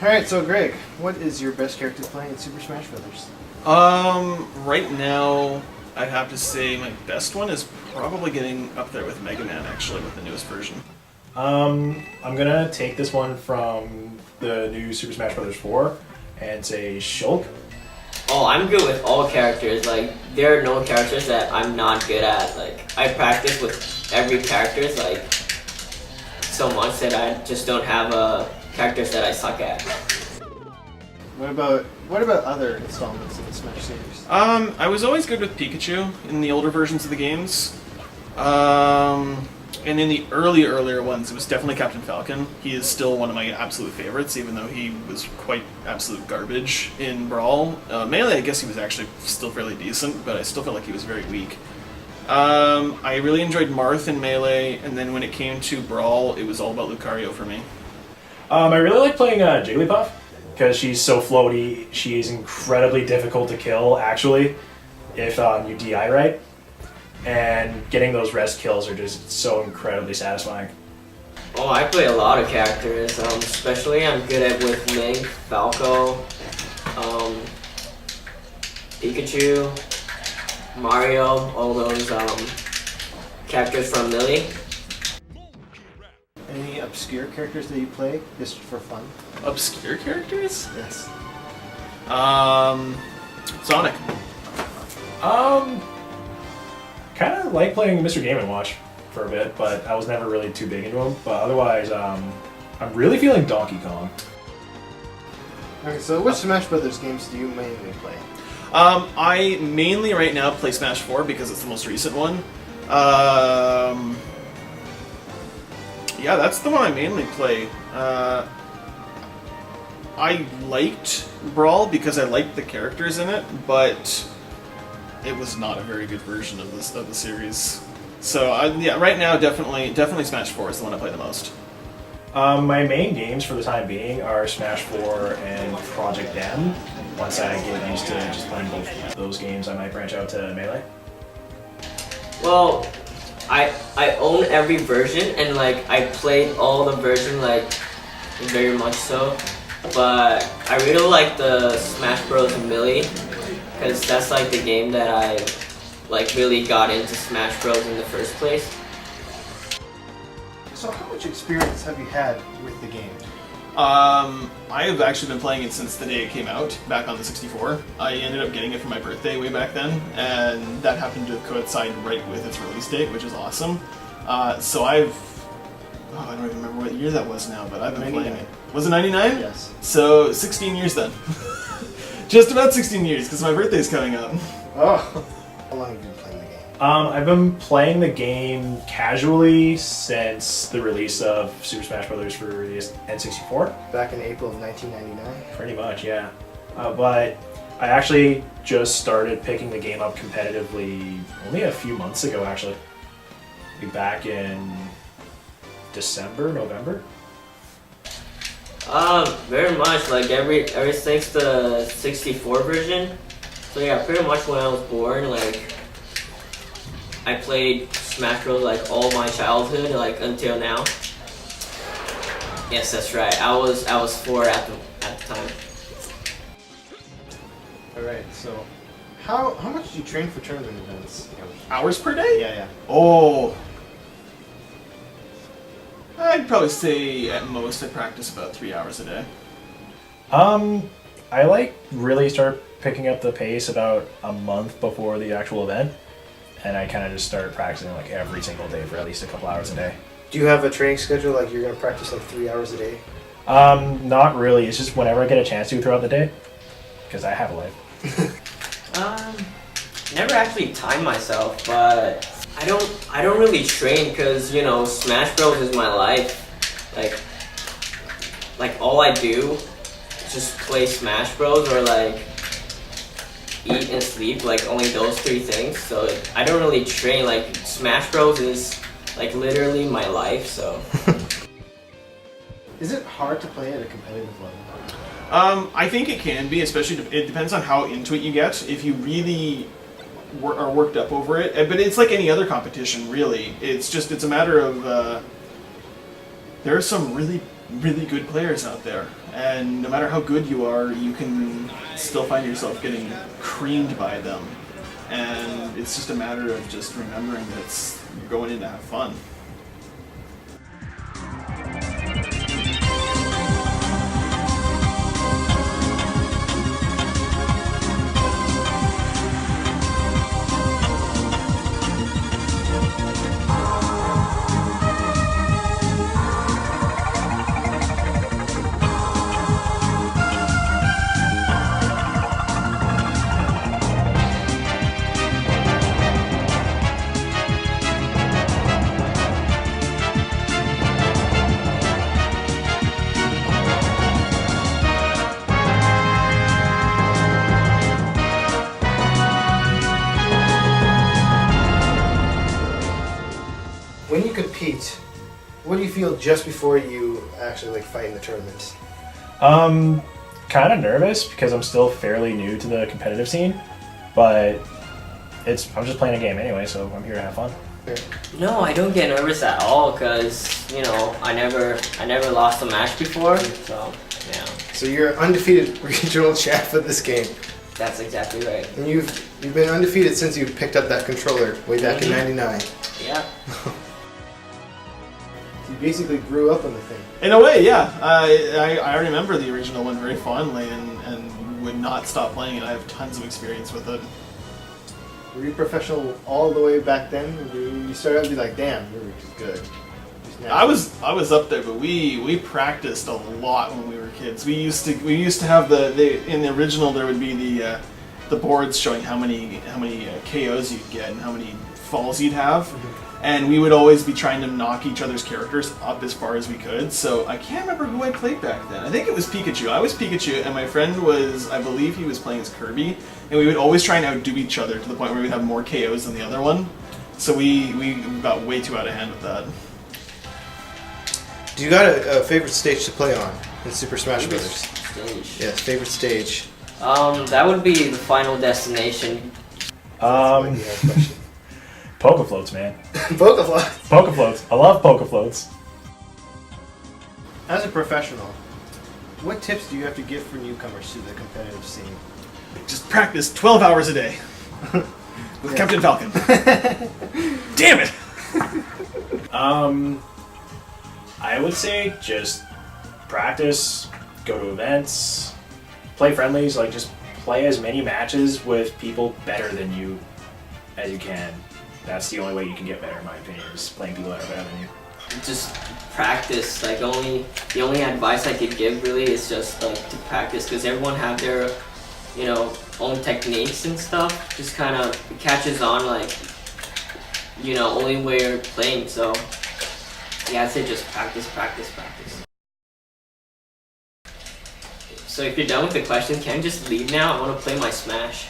Alright, so Greg, what is your best character playing in Super Smash Bros.? Right now, I'd have to say my best one is probably getting up there with Mega Man, actually, with the newest version. I'm gonna take this one from the new Super Smash Bros. 4 and say Shulk. Oh, I'm good with all characters. Like, there are no characters that I'm not good at. Like, I practice with every characters, like, so much that I just don't have characters that I suck at. What about other installments of the Smash series? I was always good with Pikachu in the older versions of the games. And in the earlier ones, it was definitely Captain Falcon. He is still one of my absolute favorites, even though he was quite absolute garbage in Brawl. Melee, I guess he was actually still fairly decent, but I still felt like he was very weak. I really enjoyed Marth in Melee, and then when it came to Brawl, it was all about Lucario for me. I really like playing Jigglypuff because she's so floaty. She's incredibly difficult to kill, actually, if you DI right. And getting those rest kills are just so incredibly satisfying. Oh, I play a lot of characters. Especially I'm good at with Link, Falco, Pikachu, Mario, all those characters from Melee. Any obscure characters that you play just for fun? Obscure characters? Yes. Sonic. Kind of like playing Mr. Game & Watch for a bit, but I was never really too big into him. But otherwise, I'm really feeling Donkey Kong. Okay, so which Smash Brothers games do you mainly play? I mainly right now play Smash 4 because it's the most recent one. Yeah, that's the one I mainly play. I liked Brawl because I liked the characters in it, but it was not a very good version of the series. So yeah, right now definitely Smash 4 is the one I play the most. My main games for the time being are Smash 4 and Project M. Once I get used to just playing both those games, I might branch out to Melee. Well, I own every version and like I played all the version like very much so, but I really like the Smash Bros. Melee because that's like the game that I like really got into Smash Bros. In the first place. So how much experience have you had with the game? I have actually been playing it since the day it came out, back on the 64. I ended up getting it for my birthday way back then, and that happened to coincide right with its release date, which is awesome. So I don't even remember what year that was now, but I've been 99. playing it. Was it 99? Yes. So 16 years then. Just about 16 years, because my birthday's coming up. Oh. How long have you been playing the game? I've been playing the game casually since the release of Super Smash Bros. For the N64. Back in April of 1999? Pretty much, yeah. But I actually just started picking the game up competitively only a few months ago, actually. Back in December, November. Very much like ever since the 64 version. So yeah, pretty much when I was born, like I played Smash Bros. Like all my childhood, like until now. Yes, that's right. I was 4 at the time. All right. So, how much do you train for tournament events? Hours per day? Yeah. Oh. I'd probably say at most I practice about 3 hours a day. I like really start picking up the pace about a month before the actual event, and I kind of just start practicing like every single day for at least a couple hours a day. Do you have a training schedule like you're gonna practice like 3 hours a day? Not really. It's just whenever I get a chance to throughout the day, because I have a life. Never actually time myself, but I don't really train because Smash Bros is my life. Like all I do is just play Smash Bros or like eat and sleep, like only those 3 things. So I don't really train. Like Smash Bros is like literally my life. So Is it hard to play at a competitive level? I think it can be, especially it depends on how into it you get. If you really are worked up over it, but it's like any other competition, really. It's a matter of there are some really good players out there, and no matter how good you are, you can still find yourself getting creamed by them. And it's just a matter of just remembering that you're going in to have fun. When you compete, what do you feel just before you actually like fight in the tournament? Kind of nervous because I'm still fairly new to the competitive scene, but I'm just playing a game anyway, so I'm here to have fun. no, I don't get nervous at all because I never lost a match before. So yeah, So you're undefeated regional champ for this game, that's exactly right. and you've been undefeated since you picked up that controller way back in '99. Yeah. You basically grew up on the thing. In a way, yeah. I remember the original one very fondly and would not stop playing it. I have tons of experience with it. Were you professional all the way back then? Or you started out to be like, damn, you're just good. Just now. I was up there, but we practiced a lot when we were kids. We used to have in the original there would be the boards showing how many KOs you'd get and how many falls you'd have. And we would always be trying to knock each other's characters up as far as we could. So I can't remember who I played back then. I think it was Pikachu. I was Pikachu, and my friend was, I believe he was playing as Kirby. And we would always try and outdo each other to the point where we'd have more KOs than the other one. So we got way too out of hand with that. Do you got a favorite stage to play on in Super Smash Bros? Stage. Yes, favorite stage. That would be the Final Destination. Poke floats, man. Pokeflow. Poke floats. I love poke floats. As a professional, what tips do you have to give for newcomers to the competitive scene? Just practice 12 hours a day with Captain Falcon. Damn it! I would say just practice, go to events, play friendlies, like just play as many matches with people better than you as you can. That's the only way you can get better, in my opinion, is playing people that are better than you. Just practice. Like the only advice I could give really is just like to practice, because everyone have their own techniques and stuff. Just kind of catches on like only way you're playing. So yeah, I'd say just practice. So if you're done with the question, can I just leave now? I want to play my Smash.